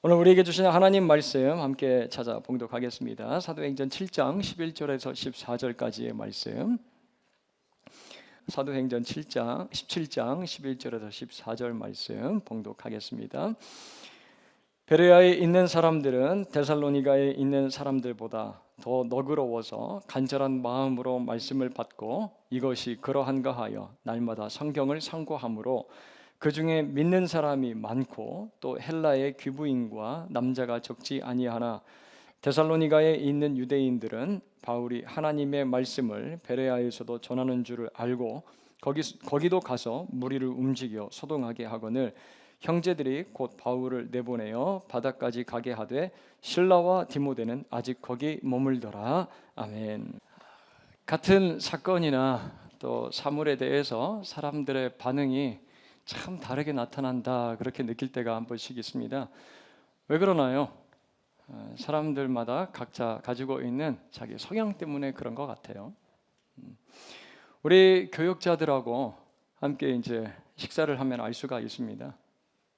오늘 우리에게 주신 하나님 말씀 함께 찾아 봉독하겠습니다. 사도행전 7장 11절에서 14절까지의 말씀. 사도행전 7장 17장 11절에서 14절 말씀 봉독하겠습니다. 베레아에 있는 사람들은 데살로니가에 있는 사람들보다 더 너그러워서 간절한 마음으로 말씀을 받고 이것이 그러한가 하여 날마다 성경을 상고함으로 그 중에 믿는 사람이 많고 또 헬라의 귀부인과 남자가 적지 아니하나 데살로니가에 있는 유대인들은 바울이 하나님의 말씀을 베레아에서도 전하는 줄을 알고 거기도 가서 무리를 움직여 소동하게 하거늘 형제들이 곧 바울을 내보내어 바다까지 가게 하되 실라와 디모데는 아직 거기 머물더라. 아멘. 같은 사건이나 또 사물에 대해서 사람들의 반응이 참 다르게 나타난다, 그렇게 느낄 때가 한 번씩 있습니다. 왜 그러나요? 사람들마다 각자 가지고 있는 자기 성향 때문에 그런 것 같아요. 우리 교역자들하고 함께 이제 식사를 하면 알 수가 있습니다.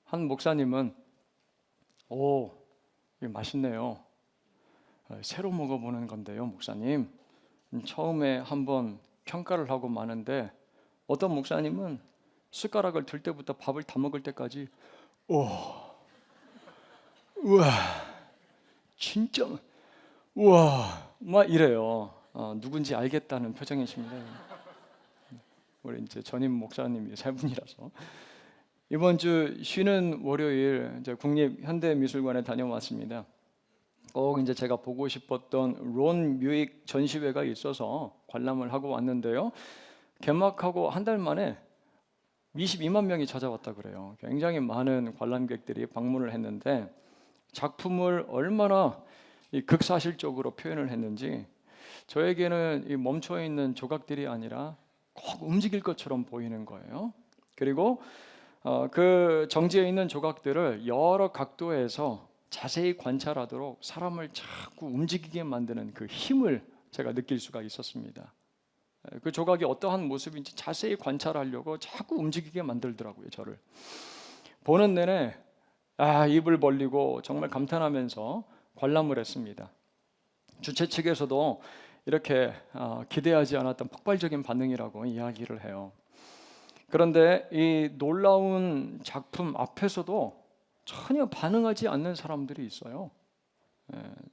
한 목사님은 이거 맛있네요. 새로 먹어보는 건데요, 목사님. 처음에 한번 평가를 하고 마는데 어떤 목사님은 숟가락을 들 때부터 밥을 다 먹을 때까지 우와 진짜 우와 막 이래요. 누군지 알겠다는 표정이십니다. 우리 이제 전임 목사님이 세 분이라서 이번 주 쉬는 월요일 이제 국립현대미술관에 다녀왔습니다. 꼭 이제 제가 보고 싶었던 론 뮤익 전시회가 있어서 관람을 하고 왔는데요. 개막하고 한 달 만에 22만 명이 찾아왔다 그래요. 굉장히 많은 관람객들이 방문을 했는데 작품을 얼마나 극사실적으로 표현을 했는지 저에게는 이 멈춰 있는 조각들이 아니라 꼭 움직일 것처럼 보이는 거예요. 그리고 그 정지해 있는 조각들을 여러 각도에서 자세히 관찰하도록 사람을 자꾸 움직이게 만드는 그 힘을 제가 느낄 수가 있었습니다. 그 조각이 어떠한 모습인지 자세히 관찰하려고 자꾸 움직이게 만들더라고요. 저를 보는 내내 입을 벌리고 정말 감탄하면서 관람을 했습니다. 주최 측에서도 이렇게 기대하지 않았던 폭발적인 반응이라고 이야기를 해요. 그런데 이 놀라운 작품 앞에서도 전혀 반응하지 않는 사람들이 있어요.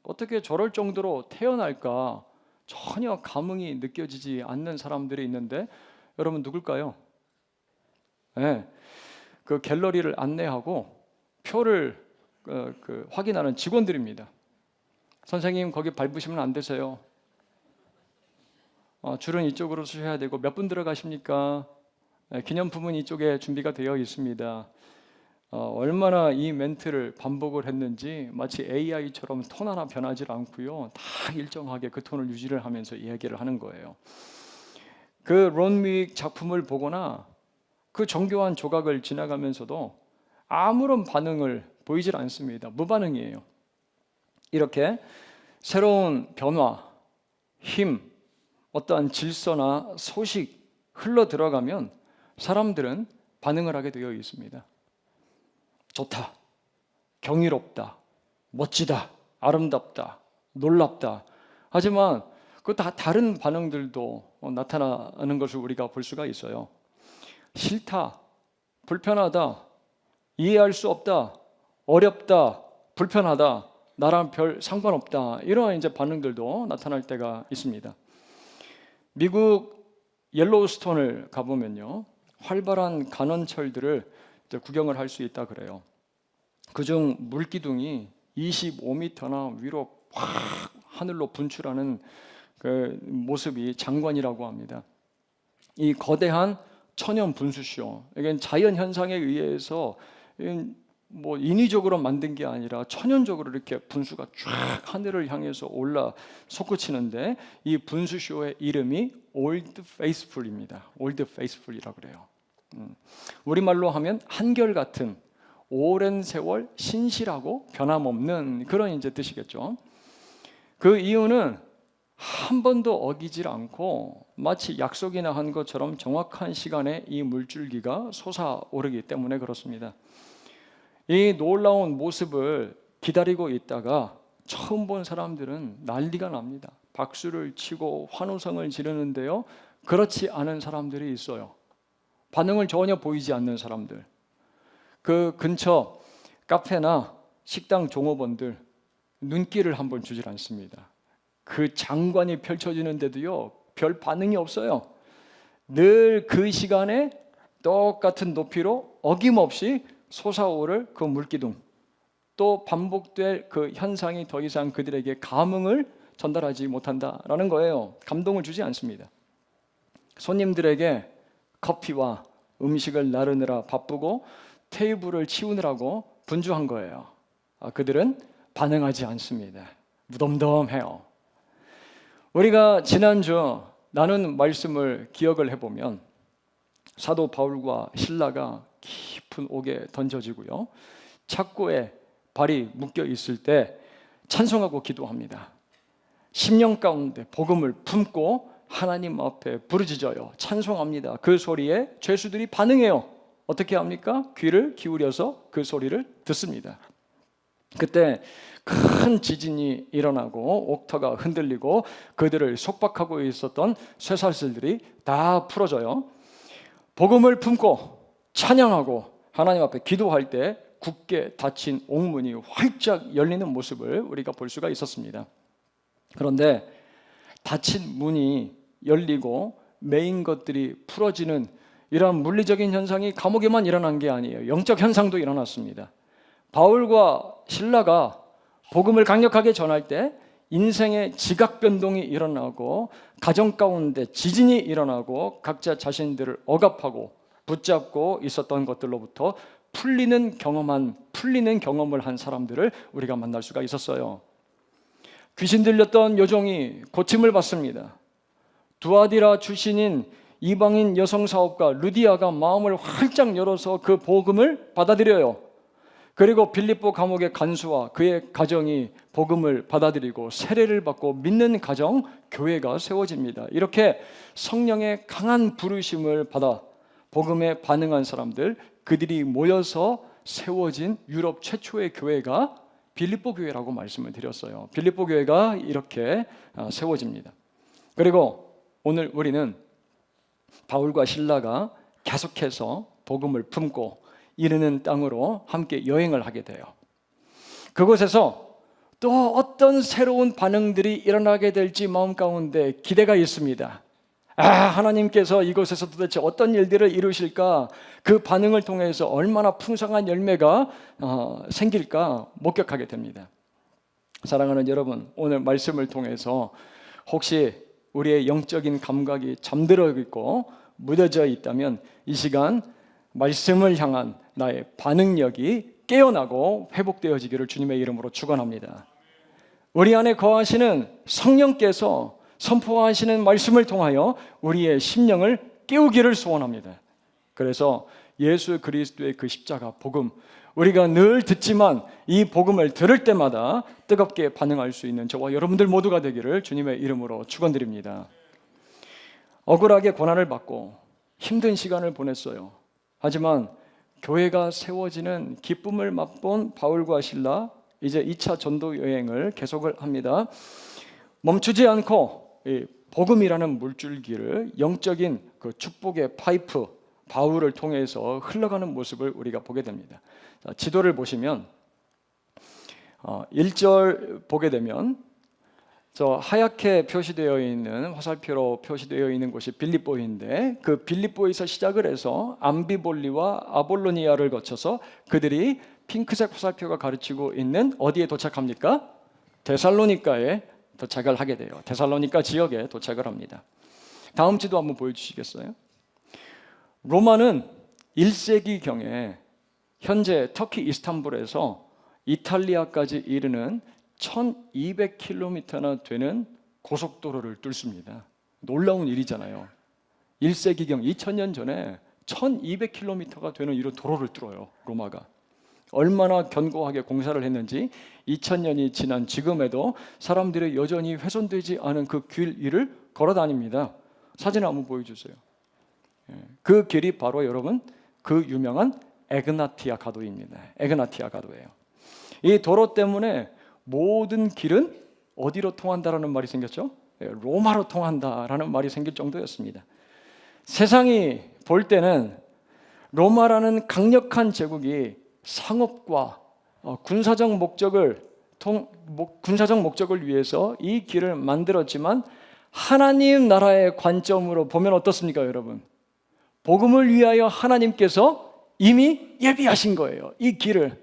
어떻게 저럴 정도로 태어날까 전혀 감흥이 느껴지지 않는 사람들이 있는데 여러분 누굴까요? 그 갤러리를 안내하고 표를 확인하는 직원들입니다. 선생님 거기 밟으시면 안 되세요. 줄은 이쪽으로 서셔야 되고 몇 분 들어가십니까? 기념품은 이쪽에 준비가 되어 있습니다. 얼마나 이 멘트를 반복을 했는지 마치 AI처럼 톤 하나 변하지 않고요. 다 일정하게 그 톤을 유지를 하면서 이야기를 하는 거예요. 그 론 뮤익 작품을 보거나 그 정교한 조각을 지나가면서도 아무런 반응을 보이질 않습니다. 무반응이에요. 이렇게 새로운 변화, 힘, 어떠한 질서나 소식 흘러 들어가면 사람들은 반응을 하게 되어 있습니다. 좋다, 경이롭다, 멋지다, 아름답다, 놀랍다. 하지만 그 다 다른 반응들도 나타나는 것을 우리가 볼 수가 있어요. 싫다, 불편하다, 이해할 수 없다, 어렵다, 불편하다, 나랑 별 상관없다. 이런 이제 반응들도 나타날 때가 있습니다. 미국 옐로우스톤을 가보면요, 활발한 간원철들을 구경을 할 수 있다 그래요. 그중 물기둥이 25m나 위로 확 하늘로 분출하는 그 모습이 장관이라고 합니다. 이 거대한 천연 분수쇼, 이게 자연 현상에 의해서 뭐 인위적으로 만든 게 아니라 천연적으로 이렇게 분수가 쫙 하늘을 향해서 올라 솟구치는데 이 분수쇼의 이름이 올드 페이스풀입니다. 올드 페이스풀이라고 그래요. 우리말로 하면 한결같은 오랜 세월 신실하고 변함없는 그런 이제 뜻이겠죠. 그 이유는 한 번도 어기질 않고 마치 약속이나 한 것처럼 정확한 시간에 이 물줄기가 솟아오르기 때문에 그렇습니다. 이 놀라운 모습을 기다리고 있다가 처음 본 사람들은 난리가 납니다. 박수를 치고 환호성을 지르는데요, 그렇지 않은 사람들이 있어요. 반응을 전혀 보이지 않는 사람들. 그 근처 카페나 식당 종업원들 눈길을 한번 주질 않습니다. 그 장관이 펼쳐지는데도요, 별 반응이 없어요. 늘 그 시간에 똑같은 높이로 어김없이 솟아오를 그 물기둥, 또 반복될 그 현상이 더 이상 그들에게 감흥을 전달하지 못한다라는 거예요. 감동을 주지 않습니다. 손님들에게 커피와 음식을 나르느라 바쁘고 테이블을 치우느라고 분주한 거예요. 그들은 반응하지 않습니다. 무덤덤해요. 우리가 지난주 나눈 말씀을 기억을 해보면 사도 바울과 실라가 깊은 옥에 던져지고요, 착고에 발이 묶여 있을 때 찬송하고 기도합니다. 심령 가운데 복음을 품고 하나님 앞에 부르짖어요. 찬송합니다. 그 소리에 죄수들이 반응해요. 어떻게 합니까? 귀를 기울여서 그 소리를 듣습니다. 그때 큰 지진이 일어나고 옥터가 흔들리고 그들을 속박하고 있었던 쇠사슬들이 다 풀어져요. 복음을 품고 찬양하고 하나님 앞에 기도할 때 굳게 닫힌 옥문이 활짝 열리는 모습을 우리가 볼 수가 있었습니다. 그런데 닫힌 문이 열리고 메인 것들이 풀어지는 이러한 물리적인 현상이 감옥에만 일어난 게 아니에요. 영적 현상도 일어났습니다. 바울과 실라가 복음을 강력하게 전할 때 인생의 지각 변동이 일어나고 가정 가운데 지진이 일어나고 각자 자신들을 억압하고 붙잡고 있었던 것들로부터 풀리는 경험을 한 사람들을 우리가 만날 수가 있었어요. 귀신 들렸던 여종이 고침을 받습니다. 두아디라 출신인 이방인 여성 사업가 루디아가 마음을 활짝 열어서 그 복음을 받아들여요. 그리고 빌립보 감옥의 간수와 그의 가정이 복음을 받아들이고 세례를 받고 믿는 가정, 교회가 세워집니다. 이렇게 성령의 강한 부르심을 받아 복음에 반응한 사람들, 그들이 모여서 세워진 유럽 최초의 교회가 빌립보 교회라고 말씀을 드렸어요. 빌립보 교회가 이렇게 세워집니다. 그리고 오늘 우리는 바울과 실라가 계속해서 복음을 품고 이르는 땅으로 함께 여행을 하게 돼요. 그곳에서 또 어떤 새로운 반응들이 일어나게 될지 마음 가운데 기대가 있습니다. 하나님께서 이곳에서 도대체 어떤 일들을 이루실까? 그 반응을 통해서 얼마나 풍성한 열매가 생길까 목격하게 됩니다. 사랑하는 여러분, 오늘 말씀을 통해서 혹시 우리의 영적인 감각이 잠들어 있고 무뎌져 있다면 이 시간 말씀을 향한 나의 반응력이 깨어나고 회복되어지기를 주님의 이름으로 축원합니다. 우리 안에 거하시는 성령께서 선포하시는 말씀을 통하여 우리의 심령을 깨우기를 소원합니다. 그래서 예수 그리스도의 그 십자가 복음, 우리가 늘 듣지만 이 복음을 들을 때마다 뜨겁게 반응할 수 있는 저와 여러분들 모두가 되기를 주님의 이름으로 축원드립니다. 억울하게 고난을 받고 힘든 시간을 보냈어요. 하지만 교회가 세워지는 기쁨을 맛본 바울과 실라, 이제 2차 전도 여행을 계속을 합니다. 멈추지 않고 이 복음이라는 물줄기를, 영적인 그 축복의 파이프 바울을 통해서 흘러가는 모습을 우리가 보게 됩니다. 자, 지도를 보시면 1절 보게 되면 저 하얗게 표시되어 있는, 화살표로 표시되어 있는 곳이 빌립보인데, 그 빌립보에서 시작을 해서 암비볼리와 아볼로니아를 거쳐서 그들이 핑크색 화살표가 가르치고 있는 어디에 도착합니까? 데살로니가에 도착을 하게 돼요. 데살로니가 지역에 도착을 합니다. 다음 지도 한번 보여주시겠어요? 로마는 1세기경에 현재 터키 이스탄불에서 이탈리아까지 이르는 1200km나 되는 고속도로를 뚫습니다. 놀라운 일이잖아요. 1세기경 2000년 전에 1200km가 되는 이런 도로를 뚫어요. 로마가. 얼마나 견고하게 공사를 했는지 2000년이 지난 지금에도 사람들이 여전히 훼손되지 않은 그 길 위를 걸어 다닙니다. 사진 한번 보여주세요. 그 길이 바로 여러분 그 유명한 에그나티아 가도입니다. 에그나티아 가도예요. 이 도로 때문에 모든 길은 어디로 통한다라는 말이 생겼죠? 로마로 통한다라는 말이 생길 정도였습니다. 세상이 볼 때는 로마라는 강력한 제국이 상업과 군사적 목적을 위해서 이 길을 만들었지만 하나님 나라의 관점으로 보면 어떻습니까, 여러분? 복음을 위하여 하나님께서 이미 예비하신 거예요. 이 길을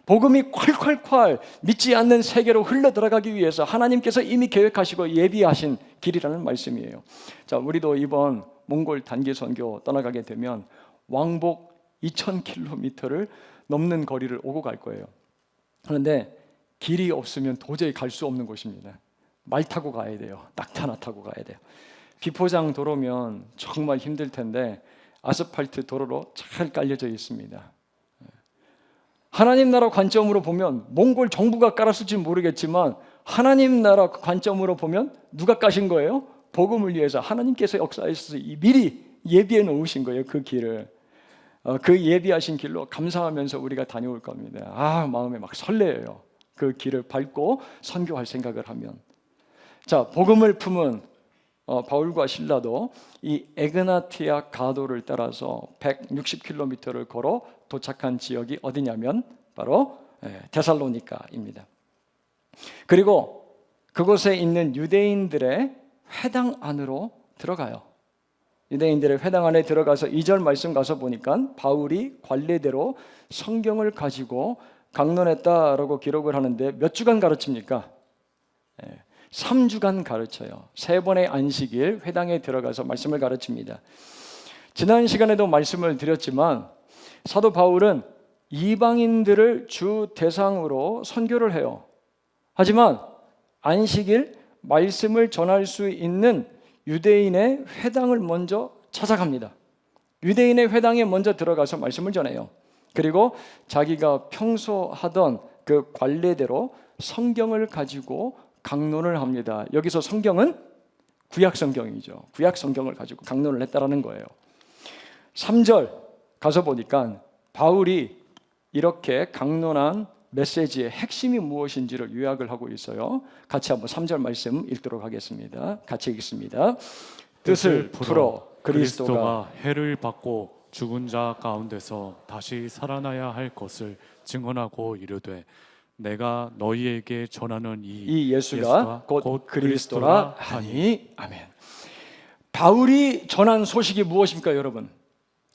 복음이 콸콸콸 믿지 않는 세계로 흘러 들어가기 위해서 하나님께서 이미 계획하시고 예비하신 길이라는 말씀이에요. 자, 우리도 이번 몽골 단기 선교 떠나가게 되면 왕복 2,000km를 넘는 거리를 오고 갈 거예요. 그런데 길이 없으면 도저히 갈 수 없는 곳입니다. 말 타고 가야 돼요. 낙타나 타고 가야 돼요. 비포장 도로면 정말 힘들 텐데 아스팔트 도로로 잘 깔려져 있습니다. 하나님 나라 관점으로 보면 몽골 정부가 깔았을지 모르겠지만 하나님 나라 관점으로 보면 누가 까신 거예요? 복음을 위해서 하나님께서 역사하셔서 미리 예비해 놓으신 거예요. 그 길을. 그 예비하신 길로 감사하면서 우리가 다녀올 겁니다. 마음에 막 설레요. 그 길을 밟고 선교할 생각을 하면. 자, 복음을 품은 바울과 실라도 이 에그나티아 가도를 따라서 160km를 걸어 도착한 지역이 어디냐면 바로 데살로니가입니다. 그리고 그곳에 있는 유대인들의 회당 안으로 들어가요. 유대인들의 회당 안에 들어가서 2절 말씀 가서 보니까 바울이 관례대로 성경을 가지고 강론했다라고 기록을 하는데 몇 주간 가르칩니까? 3주간 가르쳐요. 3번의 안식일 회당에 들어가서 말씀을 가르칩니다. 지난 시간에도 말씀을 드렸지만 사도 바울은 이방인들을 주 대상으로 선교를 해요. 하지만 안식일 말씀을 전할 수 있는 유대인의 회당을 먼저 찾아갑니다. 유대인의 회당에 먼저 들어가서 말씀을 전해요. 그리고 자기가 평소 하던 그 관례대로 성경을 가지고 강론을 합니다. 여기서 성경은 구약 성경이죠. 구약 성경을 가지고 강론을 했다라는 거예요. 3절 가서 보니까 바울이 이렇게 강론한 메시지의 핵심이 무엇인지를 요약을 하고 있어요. 같이 한번 3절 말씀 읽도록 하겠습니다. 같이 읽습니다. 뜻을 풀어 그리스도가 해를 받고 죽은 자 가운데서 다시 살아나야 할 것을 증언하고 이르되 내가 너희에게 전하는 이 예수가 곧 그리스도라 하니. 아멘. 바울이 전한 소식이 무엇입니까, 여러분?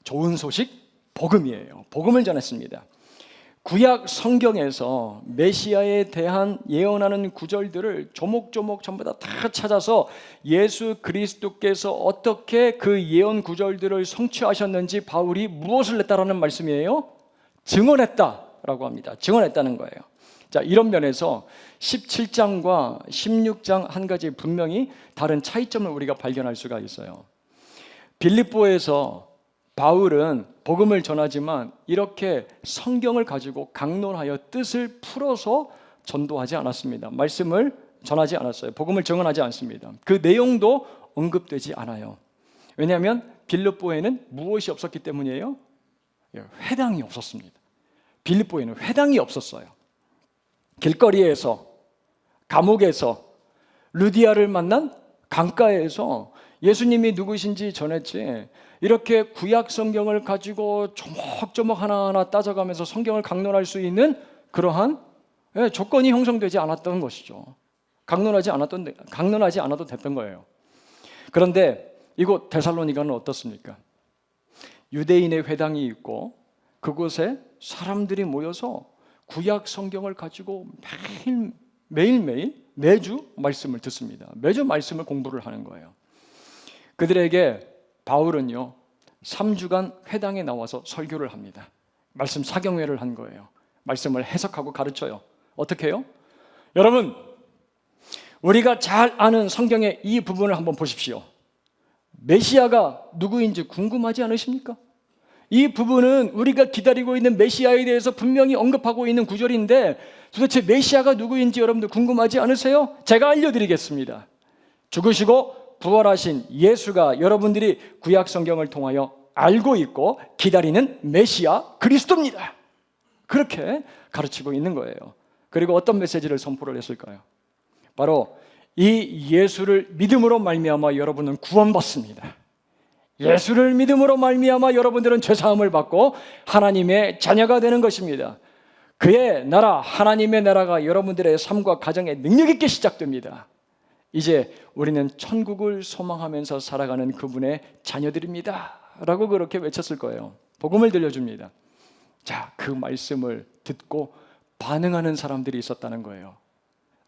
좋은 소식, 복음이에요. 복음을 전했습니다. 구약 성경에서 메시아에 대한 예언하는 구절들을 조목조목 전부 다 찾아서 예수 그리스도께서 어떻게 그 예언 구절들을 성취하셨는지 바울이 무엇을 했다라는 말씀이에요? 증언했다라고 합니다. 증언했다는 거예요. 자, 이런 면에서 17장과 16장 한 가지 분명히 다른 차이점을 우리가 발견할 수가 있어요. 빌립보에서 바울은 복음을 전하지만 이렇게 성경을 가지고 강론하여 뜻을 풀어서 전도하지 않았습니다. 말씀을 전하지 않았어요. 복음을 증언하지 않습니다. 그 내용도 언급되지 않아요. 왜냐하면 빌립보에는 무엇이 없었기 때문이에요? 회당이 없었습니다. 빌립보에는 회당이 없었어요. 길거리에서, 감옥에서, 루디아를 만난 강가에서 예수님이 누구신지 전했지, 이렇게 구약 성경을 가지고 조목조목 하나하나 따져가면서 성경을 강론할 수 있는 그러한 조건이 형성되지 않았던 것이죠. 강론하지 않아도 됐던 거예요. 그런데 이곳 데살로니가는 어떻습니까? 유대인의 회당이 있고 그곳에 사람들이 모여서 구약 성경을 가지고 매일매일 매주 말씀을 듣습니다. 매주 말씀을 공부를 하는 거예요. 그들에게 바울은요 3주간 회당에 나와서 설교를 합니다. 말씀 사경회를 한 거예요. 말씀을 해석하고 가르쳐요. 어떻게 해요? 여러분, 우리가 잘 아는 성경의 이 부분을 한번 보십시오. 메시아가 누구인지 궁금하지 않으십니까? 이 부분은 우리가 기다리고 있는 메시아에 대해서 분명히 언급하고 있는 구절인데 도대체 메시아가 누구인지 여러분들 궁금하지 않으세요? 제가 알려드리겠습니다. 죽으시고 부활하신 예수가 여러분들이 구약 성경을 통하여 알고 있고 기다리는 메시아 그리스도입니다. 그렇게 가르치고 있는 거예요. 그리고 어떤 메시지를 선포를 했을까요? 바로 이 예수를 믿음으로 말미암아 여러분은 구원받습니다. 예수를 믿음으로 말미암아 여러분들은 죄사함을 받고 하나님의 자녀가 되는 것입니다. 그의 나라, 하나님의 나라가 여러분들의 삶과 가정에 능력 있게 시작됩니다. 이제 우리는 천국을 소망하면서 살아가는 그분의 자녀들입니다 라고 그렇게 외쳤을 거예요. 복음을 들려줍니다. 자, 그 말씀을 듣고 반응하는 사람들이 있었다는 거예요.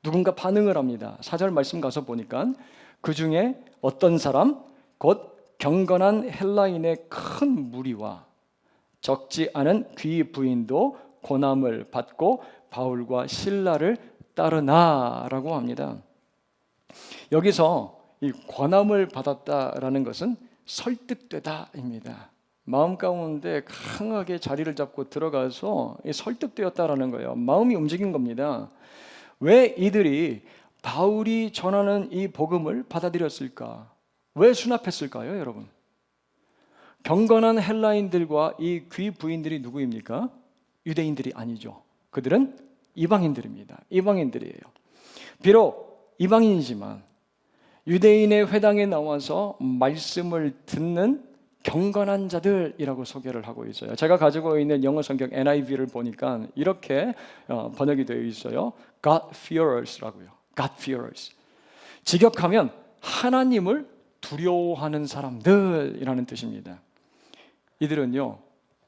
누군가 반응을 합니다. 4절 말씀 가서 보니까 그 중에 어떤 사람, 곧 경건한 헬라인의 큰 무리와 적지 않은 귀 부인도 고난을 받고 바울과 실라를 따르나라고 합니다. 여기서 이 고난을 받았다라는 것은 설득되다입니다. 마음 가운데 강하게 자리를 잡고 들어가서 설득되었다라는 거예요. 마음이 움직인 겁니다. 왜 이들이 바울이 전하는 이 복음을 받아들였을까? 왜 수납했을까요, 여러분? 경건한 헬라인들과 이 귀 부인들이 누구입니까? 유대인들이 아니죠. 그들은 이방인들입니다. 이방인들이에요. 비록 이방인이지만 유대인의 회당에 나와서 말씀을 듣는 경건한 자들이라고 소개를 하고 있어요. 제가 가지고 있는 영어 성경 NIV를 보니까 이렇게 번역이 되어 있어요. God-fearers라고요. God-fearers. 직역하면 하나님을 두려워하는 사람들이라는 뜻입니다. 이들은요,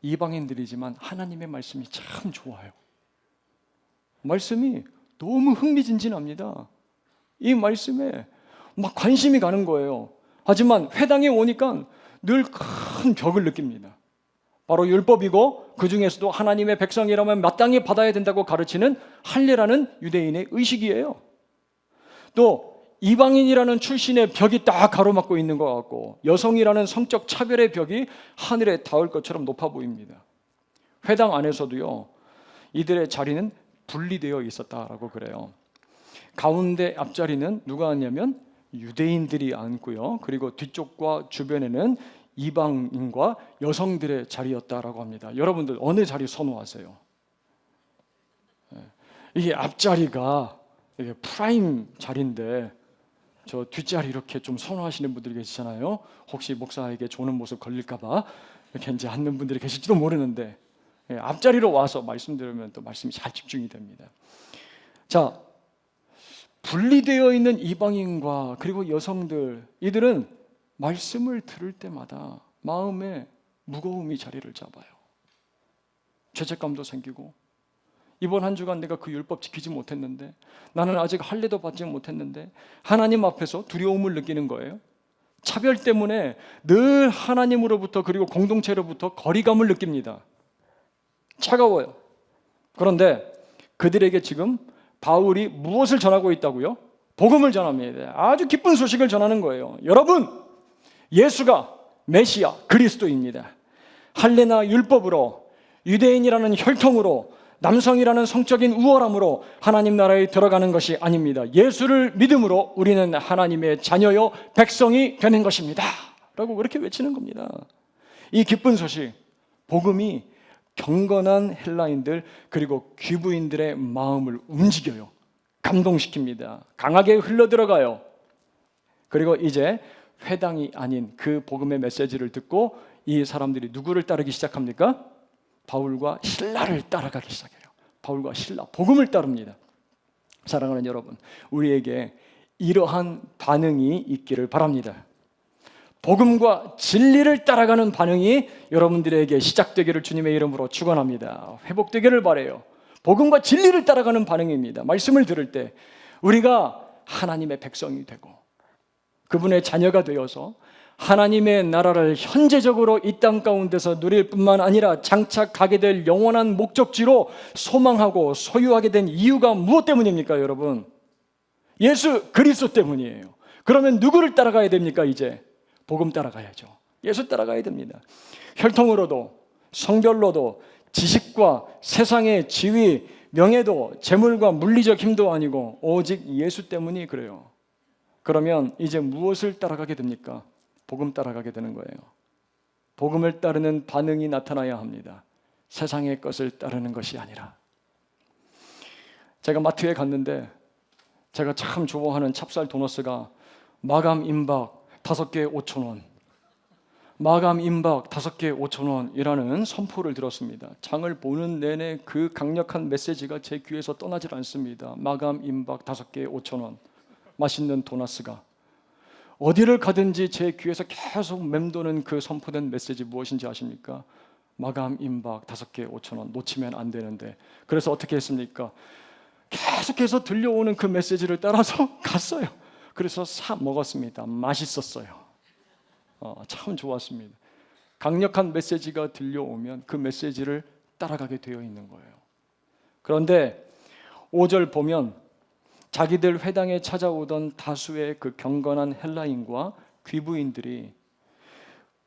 이방인들이지만 하나님의 말씀이 참 좋아요. 말씀이 너무 흥미진진합니다. 이 말씀에 막 관심이 가는 거예요. 하지만 회당에 오니까 늘 큰 벽을 느낍니다. 바로 율법이고 그 중에서도 하나님의 백성이라면 마땅히 받아야 된다고 가르치는 할례라는 유대인의 의식이에요. 또 이방인이라는 출신의 벽이 딱 가로막고 있는 것 같고 여성이라는 성적 차별의 벽이 하늘에 닿을 것처럼 높아 보입니다. 회당 안에서도요, 이들의 자리는 분리되어 있었다라고 그래요. 가운데 앞자리는 누가 앉냐면 유대인들이 앉고요. 그리고 뒤쪽과 주변에는 이방인과 여성들의 자리였다라고 합니다. 여러분들 어느 자리 선호하세요? 이게 앞자리가 이게 프라임 자리인데 저 뒷자리 이렇게 좀 선호하시는 분들이 계시잖아요. 혹시 목사에게 조는 모습 걸릴까봐 이렇게 이제 앉는 분들이 계실지도 모르는데 앞자리로 와서 말씀 들으면 또 말씀이 잘 집중이 됩니다. 자, 분리되어 있는 이방인과 그리고 여성들, 이들은 말씀을 들을 때마다 마음에 무거움이 자리를 잡아요. 죄책감도 생기고 이번 한 주간 내가 그 율법 지키지 못했는데, 나는 아직 할례도 받지 못했는데 하나님 앞에서 두려움을 느끼는 거예요. 차별 때문에 늘 하나님으로부터 그리고 공동체로부터 거리감을 느낍니다. 차가워요. 그런데 그들에게 지금 바울이 무엇을 전하고 있다고요? 복음을 전합니다. 아주 기쁜 소식을 전하는 거예요. 여러분, 예수가 메시아 그리스도입니다. 할례나 율법으로, 유대인이라는 혈통으로, 남성이라는 성적인 우월함으로 하나님 나라에 들어가는 것이 아닙니다. 예수를 믿음으로 우리는 하나님의 자녀요 백성이 되는 것입니다 라고 그렇게 외치는 겁니다. 이 기쁜 소식, 복음이 경건한 헬라인들 그리고 귀부인들의 마음을 움직여요. 감동시킵니다. 강하게 흘러들어가요. 그리고 이제 회당이 아닌 그 복음의 메시지를 듣고 이 사람들이 누구를 따르기 시작합니까? 바울과 실라를 따라가기 시작해요. 바울과 실라, 복음을 따릅니다. 사랑하는 여러분, 우리에게 이러한 반응이 있기를 바랍니다. 복음과 진리를 따라가는 반응이 여러분들에게 시작되기를 주님의 이름으로 축원합니다. 회복되기를 바라요. 복음과 진리를 따라가는 반응입니다. 말씀을 들을 때 우리가 하나님의 백성이 되고 그분의 자녀가 되어서 하나님의 나라를 현재적으로 이 땅 가운데서 누릴 뿐만 아니라 장착하게 될 영원한 목적지로 소망하고 소유하게 된 이유가 무엇 때문입니까, 여러분? 예수 그리스도 때문이에요. 그러면 누구를 따라가야 됩니까? 이제 복음 따라가야죠. 예수 따라가야 됩니다. 혈통으로도, 성별로도, 지식과 세상의 지위, 명예도, 재물과 물리적 힘도 아니고 오직 예수 때문이 그래요. 그러면 이제 무엇을 따라가게 됩니까? 복음 따라가게 되는 거예요. 복음을 따르는 반응이 나타나야 합니다. 세상의 것을 따르는 것이 아니라. 제가 마트에 갔는데 제가 참 좋아하는 찹쌀 도너스가 마감 임박 5개에 5,000원, 마감 임박 5개에 5,000원이라는 선포를 들었습니다. 장을 보는 내내 그 강력한 메시지가 제 귀에서 떠나질 않습니다. 마감 임박 5개에 5,000원, 맛있는 도너스가. 어디를 가든지 제 귀에서 계속 맴도는 그 선포된 메시지 무엇인지 아십니까? 마감 임박 5개에 5,000원, 놓치면 안 되는데. 그래서 어떻게 했습니까? 계속해서 들려오는 그 메시지를 따라서 갔어요. 그래서 사 먹었습니다. 맛있었어요. 참 좋았습니다. 강력한 메시지가 들려오면 그 메시지를 따라가게 되어 있는 거예요. 그런데 5절 보면 자기들 회당에 찾아오던 다수의 그 경건한 헬라인과 귀부인들이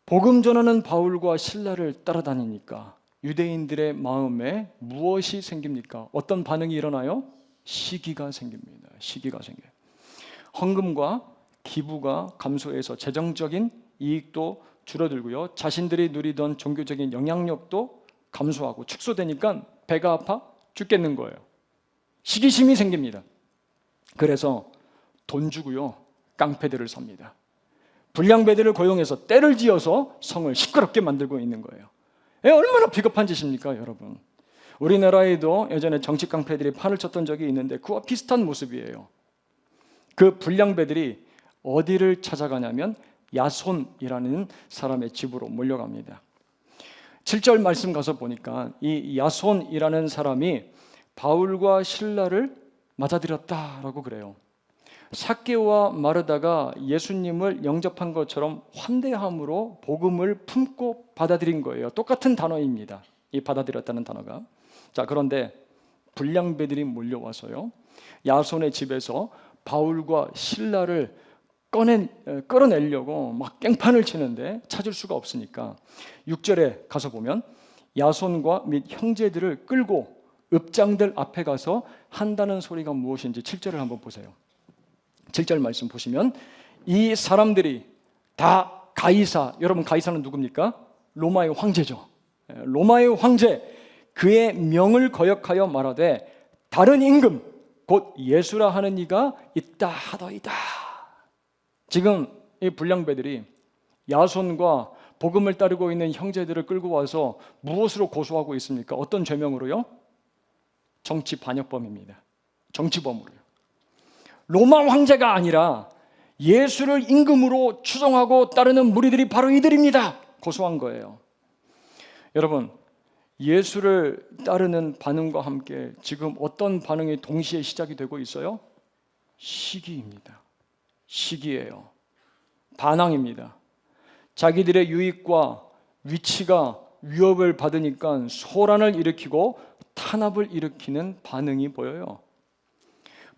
복음 전하는 바울과 실라를 따라다니니까 유대인들의 마음에 무엇이 생깁니까? 어떤 반응이 일어나요? 시기가 생깁니다. 시기가 생겨요. 헌금과 기부가 감소해서 재정적인 이익도 줄어들고요. 자신들이 누리던 종교적인 영향력도 감소하고 축소되니까 배가 아파 죽겠는 거예요. 시기심이 생깁니다. 그래서 돈 주고요. 깡패들을 삽니다. 불량배들을 고용해서 떼를 지어서 성을 시끄럽게 만들고 있는 거예요. 얼마나 비겁한 짓입니까, 여러분? 우리나라에도 예전에 정치 깡패들이 판을 쳤던 적이 있는데 그와 비슷한 모습이에요. 그 불량배들이 어디를 찾아가냐면 야손이라는 사람의 집으로 몰려갑니다. 7절 말씀 가서 보니까 이 야손이라는 사람이 바울과 실라를 맞아들였다라고 그래요. 삭개오와 마르다가 예수님을 영접한 것처럼 환대함으로 복음을 품고 받아들인 거예요. 똑같은 단어입니다. 이 받아들였다는 단어가. 자, 그런데 불량배들이 몰려와서요. 야손의 집에서 바울과 실라를 끌어내려고 막 깽판을 치는데 찾을 수가 없으니까 6절에 가서 보면 야손과 및 형제들을 끌고 읍장들 앞에 가서 한다는 소리가 무엇인지 7절을 한번 보세요. 7절 말씀 보시면 이 사람들이 다 가이사, 여러분 가이사는 누굽니까? 로마의 황제죠. 로마의 황제, 그의 명을 거역하여 말하되 다른 임금 곧 예수라 하는 이가 있다 하더이다. 지금 이 불량배들이 야손과 복음을 따르고 있는 형제들을 끌고 와서 무엇으로 고소하고 있습니까? 어떤 죄명으로요? 정치 반역범입니다. 정치범으로요. 로마 황제가 아니라 예수를 임금으로 추종하고 따르는 무리들이 바로 이들입니다. 고소한 거예요. 여러분, 예수를 따르는 반응과 함께 지금 어떤 반응이 동시에 시작이 되고 있어요? 시기입니다. 시기예요. 반항입니다. 자기들의 유익과 위치가 위협을 받으니까 소란을 일으키고 탄압을 일으키는 반응이 보여요.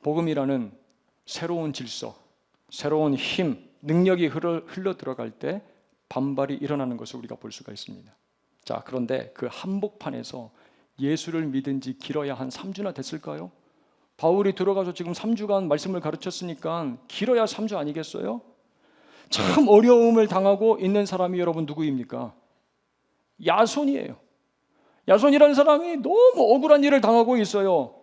복음이라는 새로운 질서, 새로운 힘, 능력이 흘러 들어갈 때 반발이 일어나는 것을 우리가 볼 수가 있습니다. 자, 그런데 그 한복판에서 예수를 믿은 지 길어야 한 3주나 됐을까요? 바울이 들어가서 지금 3주간 말씀을 가르쳤으니까 길어야 3주 아니겠어요? 참 어려움을 당하고 있는 사람이 여러분 누구입니까? 야손이에요. 야손이라는 사람이 너무 억울한 일을 당하고 있어요.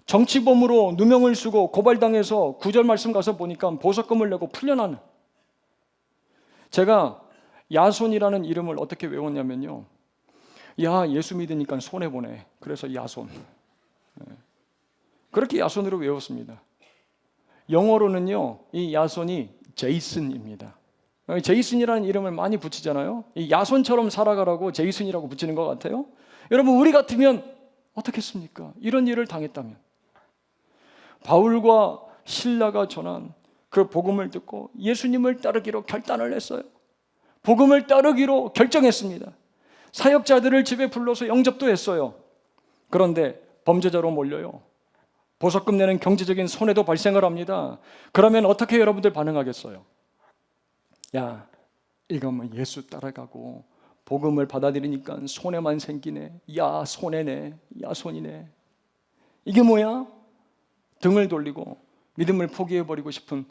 정치범으로 누명을 쓰고 고발당해서 9절 말씀 가서 보니까 보석금을 내고 풀려나는. 제가 야손이라는 이름을 어떻게 외웠냐면요. 야, 예수 믿으니까 손해보네. 그래서 야손. 그렇게 야손으로 외웠습니다. 영어로는요, 이 야손이 제이슨입니다. 제이슨이라는 이름을 많이 붙이잖아요. 이 야손처럼 살아가라고 제이슨이라고 붙이는 것 같아요. 여러분, 우리 같으면 어떻겠습니까? 이런 일을 당했다면. 바울과 실라가 전한 그 복음을 듣고 예수님을 따르기로 결단을 했어요. 복음을 따르기로 결정했습니다. 사역자들을 집에 불러서 영접도 했어요. 그런데 범죄자로 몰려요. 보석금 내는 경제적인 손해도 발생을 합니다. 그러면 어떻게 여러분들 반응하겠어요? 야, 이거 뭐 예수 따라가고 복음을 받아들이니까 손해만 생기네. 야, 손해네. 야, 손이네. 이게 뭐야? 등을 돌리고 믿음을 포기해버리고 싶은,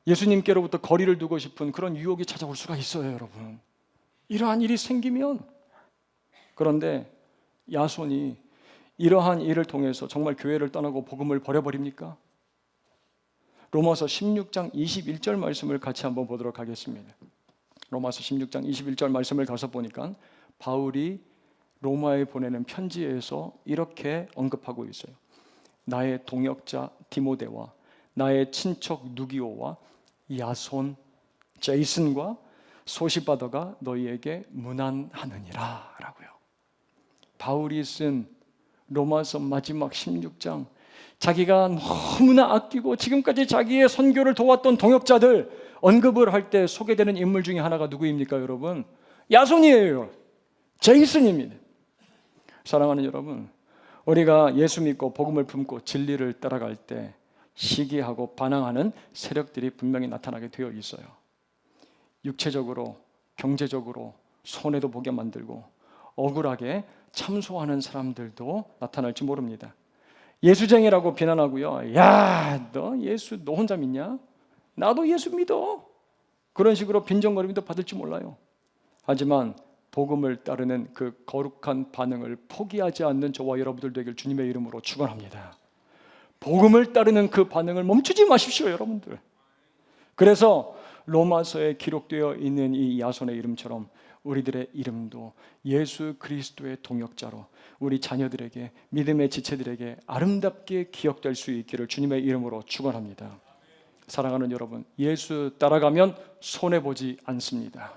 예수님께로부터 거리를 두고 싶은 그런 유혹이 찾아올 수가 있어요, 여러분. 이러한 일이 생기면. 그런데 야손이 이러한 일을 통해서 정말 교회를 떠나고 복음을 버려버립니까? 로마서 16장 21절 말씀을 같이 한번 보도록 하겠습니다. 로마서 16장 21절 말씀을 가서 보니까 바울이 로마에 보내는 편지에서 이렇게 언급하고 있어요. 나의 동역자 디모데와 나의 친척 누기오와 야손 제이슨과 소시바더가 너희에게 문안하느니라 라고요. 바울이 쓴 로마서 마지막 16장, 자기가 너무나 아끼고 지금까지 자기의 선교를 도왔던 동역자들 언급을 할 때 소개되는 인물 중에 하나가 누구입니까, 여러분? 야손이에요. 제이슨입니다. 사랑하는 여러분, 우리가 예수 믿고 복음을 품고 진리를 따라갈 때 시기하고 반항하는 세력들이 분명히 나타나게 되어 있어요. 육체적으로, 경제적으로 손해도 보게 만들고 억울하게 참소하는 사람들도 나타날지 모릅니다. 예수쟁이라고 비난하고요. 야, 너 예수 너 혼자 믿냐? 나도 예수 믿어. 그런 식으로 빈정거림도 받을지 몰라요. 하지만 복음을 따르는 그 거룩한 반응을 포기하지 않는 저와 여러분들 되길 주님의 이름으로 축원합니다. 복음을 따르는 그 반응을 멈추지 마십시오, 여러분들. 그래서 로마서에 기록되어 있는 이 야손의 이름처럼 우리들의 이름도 예수 그리스도의 동역자로 우리 자녀들에게, 믿음의 지체들에게 아름답게 기억될 수 있기를 주님의 이름으로 축원합니다. 사랑하는 여러분, 예수 따라가면 손해보지 않습니다.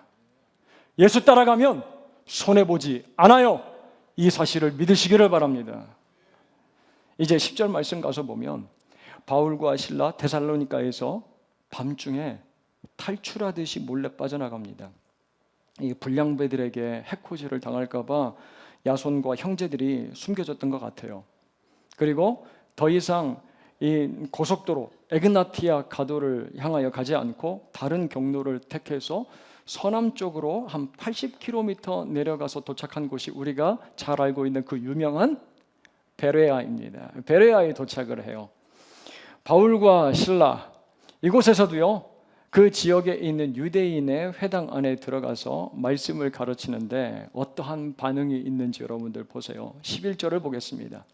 예수 따라가면 손해보지 않아요. 이 사실을 믿으시기를 바랍니다. 이제 10절 말씀 가서 보면 바울과 실라 데살로니가에서 밤중에 탈출하듯이 몰래 빠져나갑니다. 이 불량배들에게 해코지를 당할까 봐 야손과 형제들이 숨겨졌던 것 같아요. 그리고 더 이상 이 고속도로 에그나티아 가도를 향하여 가지 않고 다른 경로를 택해서 서남쪽으로 한 80km 내려가서 도착한 곳이 우리가 잘 알고 있는 그 유명한 베레아입니다. 베레아에 도착을 해요. 바울과 실라 이곳에서도요, 그 지역에 있는 유대인의 회당 안에 들어가서 말씀을 가르치는데 어떠한 반응이 있는지 여러분들 보세요. 11절을 보겠습니다.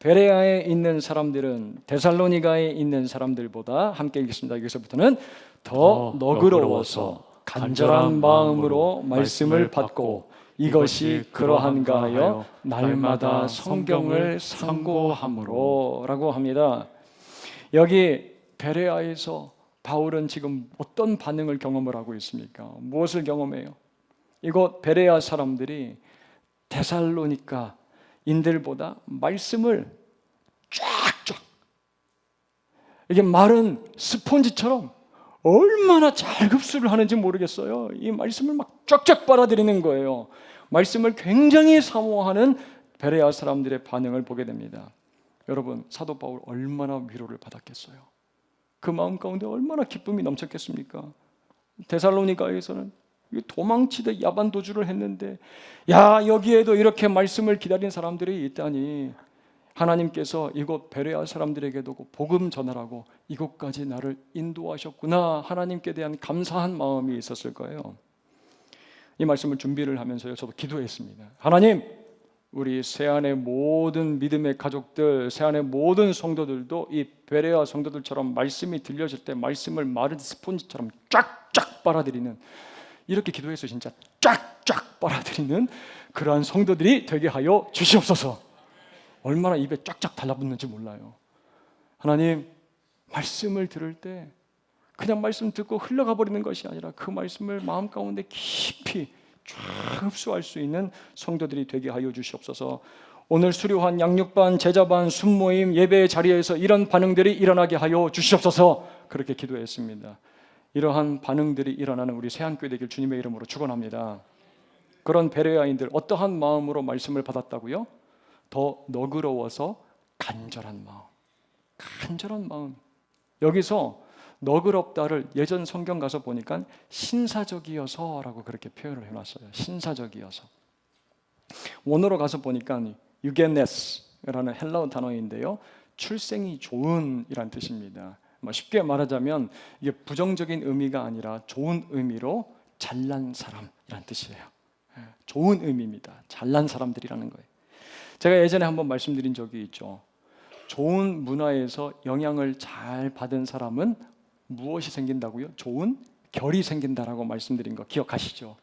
베레아에 있는 사람들은 데살로니가에 있는 사람들보다, 함께 읽겠습니다. 여기서부터는 더 너그러워서 간절한 마음으로 말씀을 받고 이것이 그러한가 하여 날마다 성경을 상고함으로 라고 합니다. 여기 베레아에서 바울은 지금 어떤 반응을 경험을 하고 있습니까? 무엇을 경험해요? 이곳 베레아 사람들이 데살로니가 인들보다 말씀을 쫙쫙, 이게 마른 스폰지처럼 얼마나 잘 흡수를 하는지 모르겠어요. 이 말씀을 막 쫙쫙 빨아들이는 거예요. 말씀을 굉장히 사모하는 베레아 사람들의 반응을 보게 됩니다. 여러분, 사도 바울 얼마나 위로를 받았겠어요? 그 마음 가운데 얼마나 기쁨이 넘쳤겠습니까? 데살로니가에서는 도망치듯 야반 도주를 했는데, 야, 여기에도 이렇게 말씀을 기다린 사람들이 있다니, 하나님께서 이곳 베레아 사람들에게도 복음 전하라고 이곳까지 나를 인도하셨구나, 하나님께 대한 감사한 마음이 있었을 거예요. 이 말씀을 준비를 하면서요, 저도 기도했습니다. 하나님, 우리 세안의 모든 믿음의 가족들, 세안의 모든 성도들도 이 베레아 성도들처럼 말씀이 들려질 때 말씀을 마른 스폰지처럼 쫙쫙 빨아들이는, 이렇게 기도해서 진짜 쫙쫙 빨아들이는 그러한 성도들이 되게 하여 주시옵소서. 얼마나 입에 쫙쫙 달라붙는지 몰라요. 하나님, 말씀을 들을 때 그냥 말씀 듣고 흘러가 버리는 것이 아니라 그 말씀을 마음 가운데 깊이 쫙 흡수할 수 있는 성도들이 되게 하여 주시옵소서. 오늘 수료한 양육반, 제자반, 순모임, 예배의 자리에서 이런 반응들이 일어나게 하여 주시옵소서. 그렇게 기도했습니다. 이러한 반응들이 일어나는 우리 세안교회 되길 주님의 이름으로 축원합니다. 그런 베레아인들 어떠한 마음으로 말씀을 받았다고요? 더 너그러워서 간절한 마음. 간절한 마음. 여기서 너그럽다를 예전 성경 가서 보니까 신사적이어서라고 그렇게 표현을 해놨어요. 신사적이어서. 원어로 가서 보니까 유게네스라는 헬라어 단어인데요, 출생이 좋은이란 뜻입니다. 쉽게 말하자면 이게 부정적인 의미가 아니라 좋은 의미로 잘난 사람이란 뜻이에요. 좋은 의미입니다. 잘난 사람들이라는 거예요. 제가 예전에 한번 말씀드린 적이 있죠. 좋은 문화에서 영향을 잘 받은 사람은 무엇이 생긴다고요? 좋은 결이 생긴다라고 말씀드린 거 기억하시죠?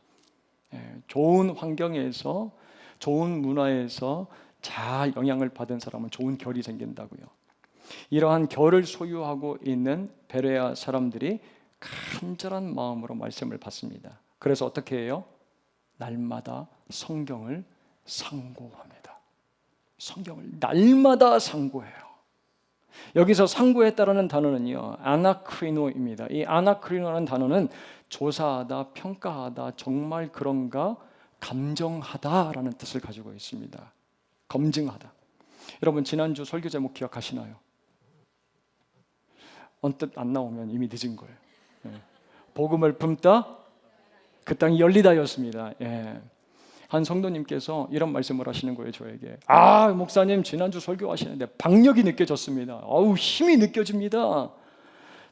좋은 환경에서, 좋은 문화에서 잘 영향을 받은 사람은 좋은 결이 생긴다고요. 이러한 결을 소유하고 있는 베레아 사람들이 간절한 마음으로 말씀을 받습니다. 그래서 어떻게 해요? 날마다 성경을 상고합니다. 성경을 날마다 상고해요. 여기서 상고했다라는 단어는요, 아나크리노입니다. 이 아나크리노라는 단어는 조사하다, 평가하다, 정말 그런가, 감정하다라는 뜻을 가지고 있습니다. 검증하다. 여러분 지난주 설교 제목 기억하시나요? 언뜻 안 나오면 이미 늦은 거예요. 복음을 품다 그 땅이 열리다였습니다. 한 성도님께서 이런 말씀을 하시는 거예요, 저에게. 목사님 지난주 설교하시는데 박력이 느껴졌습니다. 힘이 느껴집니다.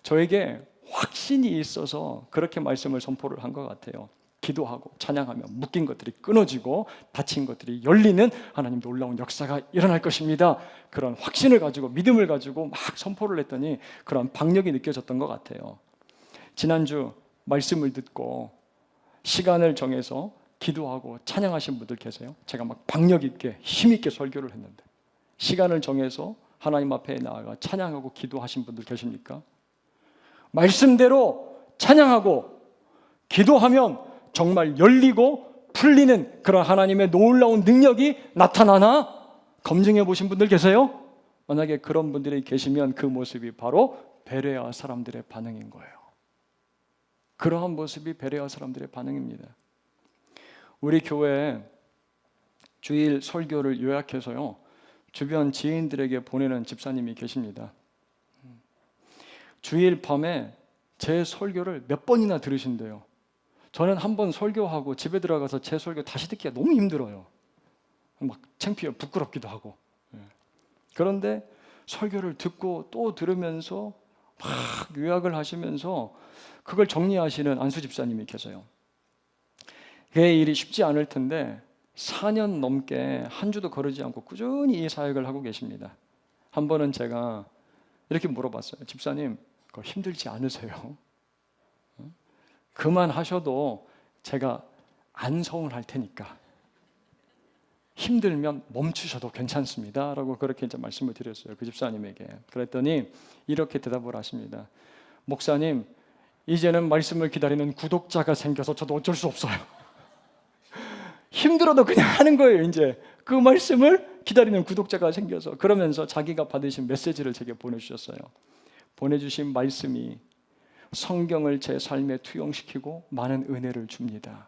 저에게 확신이 있어서 그렇게 말씀을 선포를 한 것 같아요. 기도하고 찬양하며 묶인 것들이 끊어지고 닫힌 것들이 열리는 하나님 놀라운 역사가 일어날 것입니다. 그런 확신을 가지고 믿음을 가지고 막 선포를 했더니 그런 박력이 느껴졌던 것 같아요. 지난주 말씀을 듣고 시간을 정해서 기도하고 찬양하신 분들 계세요? 제가 막 박력 있게 힘 있게 설교를 했는데 시간을 정해서 하나님 앞에 나아가 찬양하고 기도하신 분들 계십니까? 말씀대로 찬양하고 기도하면 정말 열리고 풀리는 그런 하나님의 놀라운 능력이 나타나나? 검증해 보신 분들 계세요? 만약에 그런 분들이 계시면 그 모습이 바로 베레아 사람들의 반응인 거예요. 그러한 모습이 베레아 사람들의 반응입니다. 우리 교회에 주일 설교를 요약해서요, 주변 지인들에게 보내는 집사님이 계십니다. 주일 밤에 제 설교를 몇 번이나 들으신대요. 저는 한번 설교하고 집에 들어가서 제 설교 다시 듣기가 너무 힘들어요. 막 창피해요. 부끄럽기도 하고. 그런데 설교를 듣고 또 들으면서 막 요약을 하시면서 그걸 정리하시는 안수 집사님이 계세요. 그 일이 쉽지 않을 텐데 4년 넘게 한 주도 거르지 않고 꾸준히 이 사역을 하고 계십니다. 한 번은 제가 이렇게 물어봤어요. 집사님, 그거 힘들지 않으세요? 그만하셔도 제가 안 서운할 테니까 힘들면 멈추셔도 괜찮습니다 라고 그렇게 이제 말씀을 드렸어요, 그 집사님에게. 그랬더니 이렇게 대답을 하십니다. 목사님, 이제는 말씀을 기다리는 구독자가 생겨서 저도 어쩔 수 없어요. 힘들어도 그냥 하는 거예요. 이제 그 말씀을 기다리는 구독자가 생겨서. 그러면서 자기가 받으신 메시지를 제게 보내주셨어요. 보내주신 말씀이 성경을 제 삶에 투영시키고 많은 은혜를 줍니다.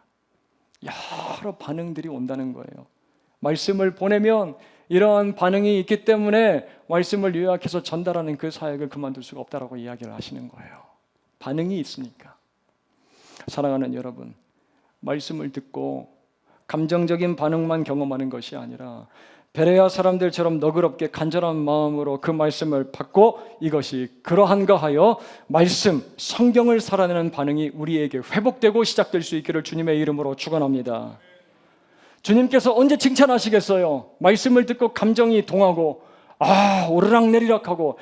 여러 반응들이 온다는 거예요. 말씀을 보내면 이러한 반응이 있기 때문에 말씀을 요약해서 전달하는 그 사역을 그만둘 수가 없다라고 이야기를 하시는 거예요. 반응이 있으니까. 사랑하는 여러분, 말씀을 듣고 감정적인 반응만 경험하는 것이 아니라 베레아 사람들처럼 너그럽게 간절한 마음으로 그 말씀을 받고 이것이 그러한가 하여 말씀, 성경을 살아내는 반응이 우리에게 회복되고 시작될 수 있기를 주님의 이름으로 축원합니다. 주님께서 언제 칭찬하시겠어요? 말씀을 듣고 감정이 동하고 오르락내리락하고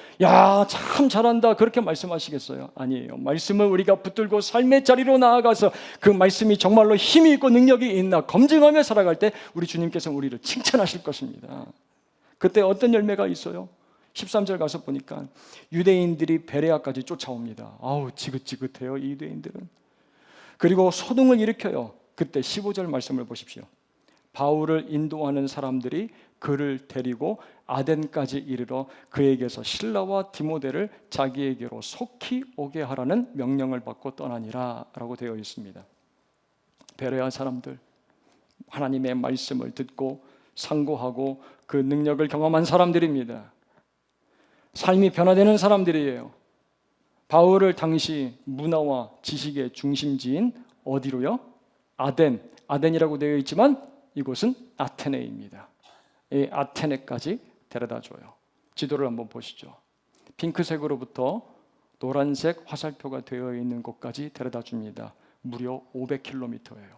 참 잘한다 그렇게 말씀하시겠어요? 아니에요. 말씀을 우리가 붙들고 삶의 자리로 나아가서 그 말씀이 정말로 힘이 있고 능력이 있나 검증하며 살아갈 때 우리 주님께서 우리를 칭찬하실 것입니다. 그때 어떤 열매가 있어요? 13절 가서 보니까 유대인들이 베레아까지 쫓아옵니다. 지긋지긋해요, 이 유대인들은. 그리고 소동을 일으켜요. 그때 15절 말씀을 보십시오. 바울을 인도하는 사람들이 그를 데리고 아덴까지 이르러 그에게서 실라와 디모데를 자기에게로 속히 오게 하라는 명령을 받고 떠나니라 라고 되어 있습니다. 베레아 사람들, 하나님의 말씀을 듣고 상고하고 그 능력을 경험한 사람들입니다. 삶이 변화되는 사람들이에요. 바울을 당시 문화와 지식의 중심지인 어디로요? 아덴이라고 되어 있지만 이곳은 아테네입니다. 이 아테네까지 데려다 줘요. 지도를 한번 보시죠. 핑크색으로부터 노란색 화살표가 되어 있는 곳까지 데려다 줍니다. 무려 500km예요.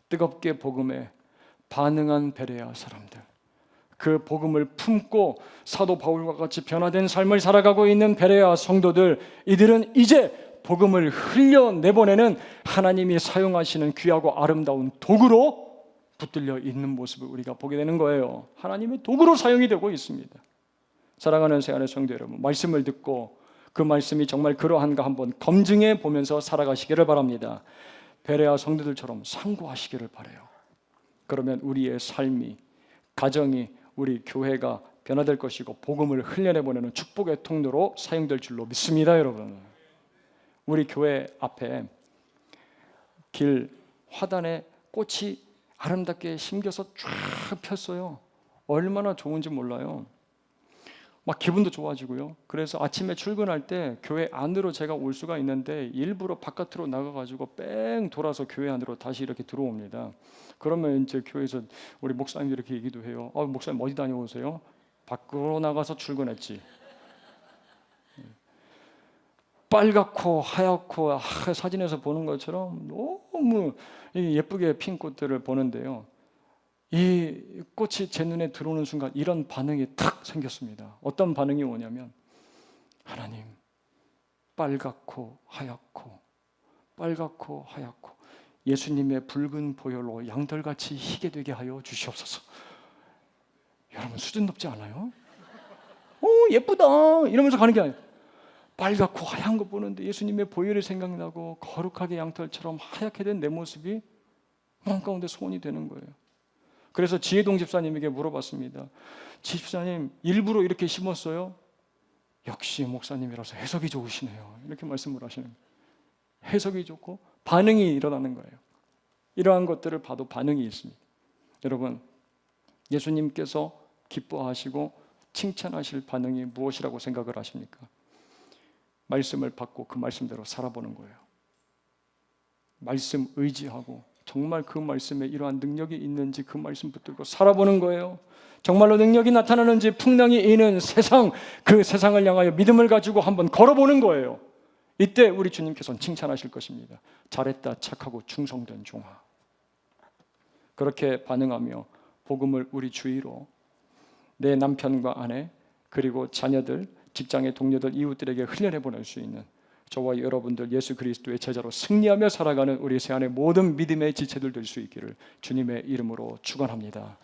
뜨겁게 복음에 반응한 베레아 사람들, 그 복음을 품고 사도 바울과 같이 변화된 삶을 살아가고 있는 베레아 성도들, 이들은 이제 복음을 흘려내보내는 하나님이 사용하시는 귀하고 아름다운 도구로 붙들려 있는 모습을 우리가 보게 되는 거예요. 하나님의 도구로 사용이 되고 있습니다. 사랑하는 새 안의 성도 여러분, 말씀을 듣고 그 말씀이 정말 그러한가 한번 검증해 보면서 살아가시기를 바랍니다. 베레아 성도들처럼 상고하시기를 바라요. 그러면 우리의 삶이, 가정이, 우리 교회가 변화될 것이고 복음을 흘려내보내는 축복의 통로로 사용될 줄로 믿습니다. 여러분, 우리 교회 앞에 길 화단에 꽃이 아름답게 심겨서 쫙 폈어요. 얼마나 좋은지 몰라요. 막 기분도 좋아지고요. 그래서 아침에 출근할 때 교회 안으로 제가 올 수가 있는데 일부러 바깥으로 나가가지고 뺑 돌아서 교회 안으로 다시 이렇게 들어옵니다. 그러면 이제 교회에서 우리 목사님들 이렇게 얘기도 해요. 목사님 어디 다녀오세요? 밖으로 나가서 출근했지. 빨갛고 하얗고 사진에서 보는 것처럼 너무 예쁘게 핀 꽃들을 보는데요. 이 꽃이 제 눈에 들어오는 순간 이런 반응이 탁 생겼습니다. 어떤 반응이 오냐면, 하나님, 빨갛고 하얗고 예수님의 붉은 보혈로 양털같이 희게 되게 하여 주시옵소서. 여러분, 수준 높지 않아요? 예쁘다 이러면서 가는 게 아니에요. 빨갛고 하얀 거 보는데 예수님의 보혈이 생각나고 거룩하게 양털처럼 하얗게 된 내 모습이 마음 가운데 소원이 되는 거예요. 그래서 지혜동 집사님에게 물어봤습니다. 집사님, 일부러 이렇게 심었어요? 역시 목사님이라서 해석이 좋으시네요. 이렇게 말씀을 하시는 거예요. 해석이 좋고 반응이 일어나는 거예요. 이러한 것들을 봐도 반응이 있습니다. 여러분, 예수님께서 기뻐하시고 칭찬하실 반응이 무엇이라고 생각을 하십니까? 말씀을 받고 그 말씀대로 살아보는 거예요. 말씀 의지하고 정말 그 말씀에 이러한 능력이 있는지 그 말씀 붙들고 살아보는 거예요. 정말로 능력이 나타나는지 풍랑이 이는 세상, 그 세상을 향하여 믿음을 가지고 한번 걸어보는 거예요. 이때 우리 주님께서는 칭찬하실 것입니다. 잘했다, 착하고 충성된 종아. 그렇게 반응하며 복음을 우리 주위로 내 남편과 아내 그리고 자녀들, 직장의 동료들, 이웃들에게 흘려내보낼 수 있는 저와 여러분들 예수 그리스도의 제자로 승리하며 살아가는 우리 새 안의 모든 믿음의 지체들 될 수 있기를 주님의 이름으로 축원합니다.